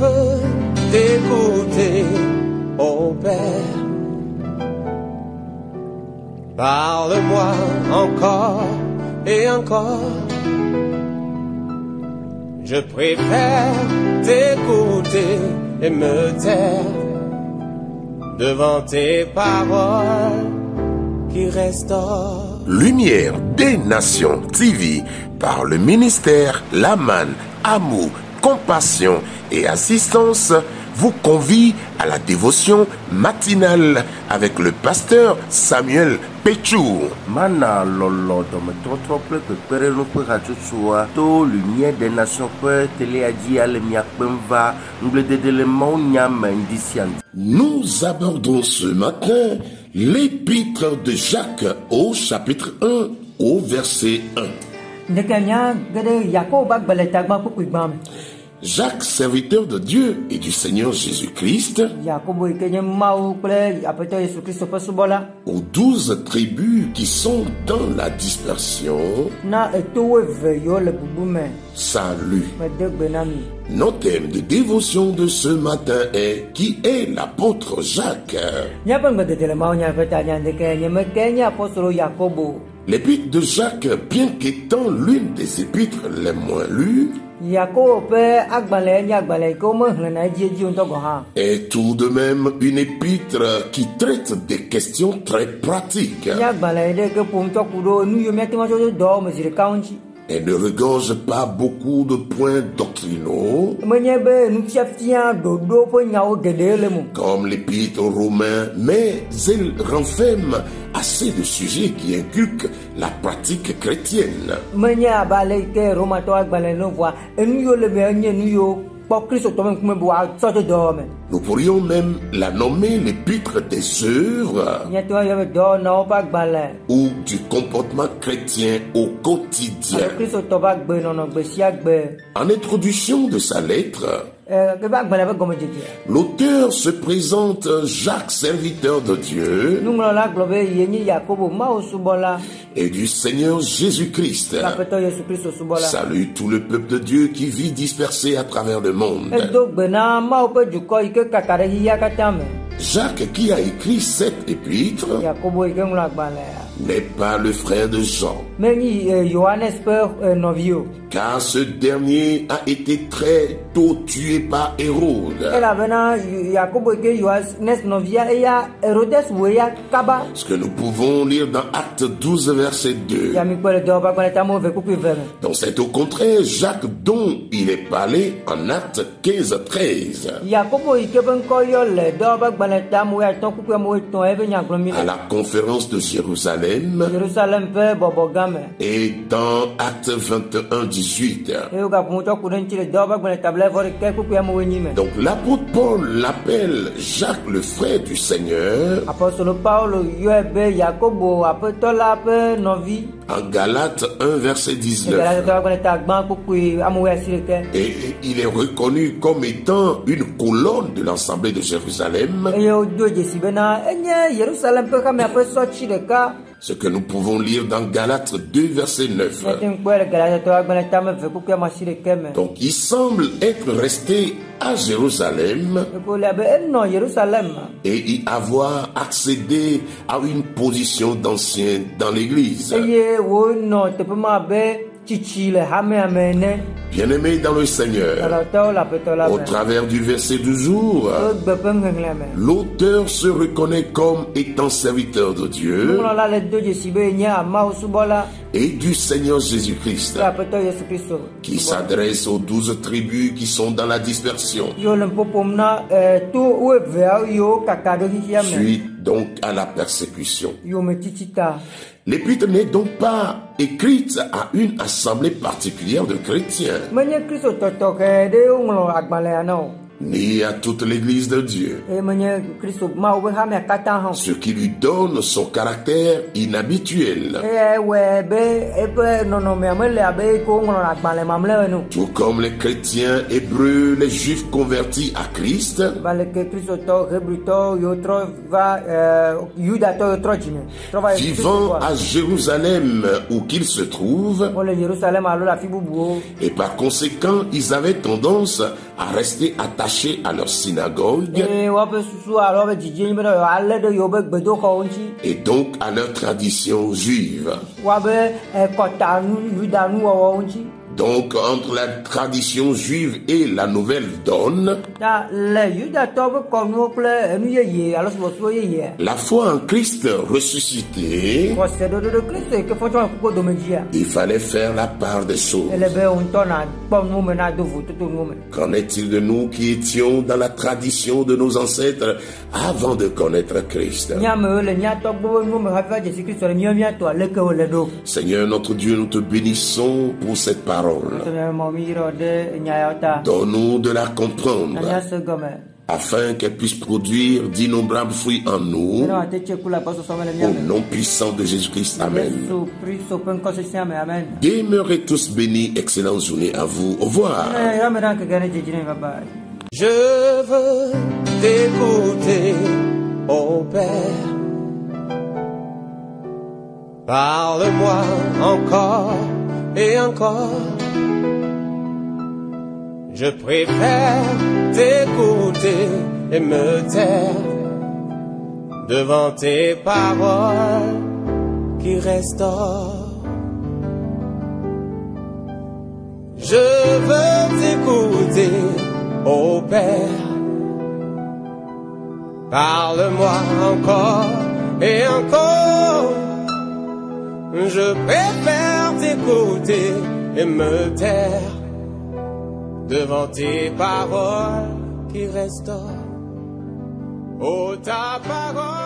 veux t'écouter, ô Père. Parle-moi encore et encore. Je préfère t'écouter et me taire devant tes paroles qui restaurent. Lumière des Nations TV par le ministère Laman, Amour, Compassion et Assistance vous convie à la dévotion matinale avec le pasteur Samuel Péchou. Mana lolo dome trotro ple pere no pe ratsoa to lumière des nations pe télé adi ale miakpemva nglede de le monya mendisian. Nous abordons ce matin l'épître de Jacques au chapitre 1 au verset 1. Jacques, serviteur de Dieu et du Seigneur Jésus-Christ, aux 12 tribus qui sont dans la dispersion, salut. Notre thème de dévotion de ce matin est « Qui est l'apôtre Jacques ?» L'épître de Jacques, bien qu'étant l'une des épîtres les moins lues, est tout de même une épître qui traite des questions très pratiques. Elle ne regorge pas beaucoup de points doctrinaux comme l'épître aux Romains, mais elle renferme assez de sujets qui inculquent la pratique chrétienne. Nous pourrions même la nommer l'épître des œuvres ou du comportement chrétien au quotidien. En introduction de sa lettre, l'auteur se présente Jacques, serviteur de Dieu et du Seigneur Jésus-Christ. Salue tout le peuple de Dieu qui vit dispersé à travers le monde. Jacques, qui a écrit cette épître, n'est pas le frère de Jean, car ce dernier a été très tôt tué par Hérode. Ce que nous pouvons lire dans Acte 12, verset 2. Donc c'est au contraire Jacques dont il est parlé en Acte 15, 13. À la conférence de Jérusalem et dans Acte 21, 18. Donc l'apôtre Paul l'appelle Jacques le frère du Seigneur en Galates 1, verset 19. Et il est reconnu comme étant une colonne de l'Assemblée de Jérusalem. Ce que nous pouvons lire dans Galates 2, verset 9. Donc il semble être resté à Jérusalem et y avoir accédé à une position d'ancien dans l'église. Bien-aimé dans le Seigneur, au travers du verset du jour, l'auteur se reconnaît comme étant serviteur de Dieu et du Seigneur Jésus-Christ, qui s'adresse aux 12 tribus qui sont dans la dispersion. Suite donc à la persécution. L'épître n'est donc pas écrite à une assemblée particulière de chrétiens, ni à toute l'église de Dieu, ce qui lui donne son caractère inhabituel. Tout comme les chrétiens hébreux, les juifs convertis à Christ, vivant à Jérusalem où qu'ils se trouvent, et par conséquent, ils avaient tendance à rester attachés à leur synagogue et donc à leur tradition juive. Donc, entre la tradition juive et la nouvelle donne, la foi en Christ ressuscité, il fallait faire la part des choses. Qu'en est-il de nous qui étions dans la tradition de nos ancêtres avant de connaître Christ? Seigneur notre Dieu, nous te bénissons pour cette parole. Donne-nous de la comprendre afin qu'elle puisse produire d'innombrables fruits en nous. Au nom puissant de Jésus-Christ. Amen. Demeurez tous bénis. Excellente journée à vous. Au revoir. Je veux t'écouter, ô Père. Parle-moi encore et encore. Je préfère t'écouter et me taire devant tes paroles qui restaurent. Je veux t'écouter, ô Père. Parle-moi encore et encore. Je préfère t'écouter et me taire devant tes paroles qui restaurent. Oh, ta parole.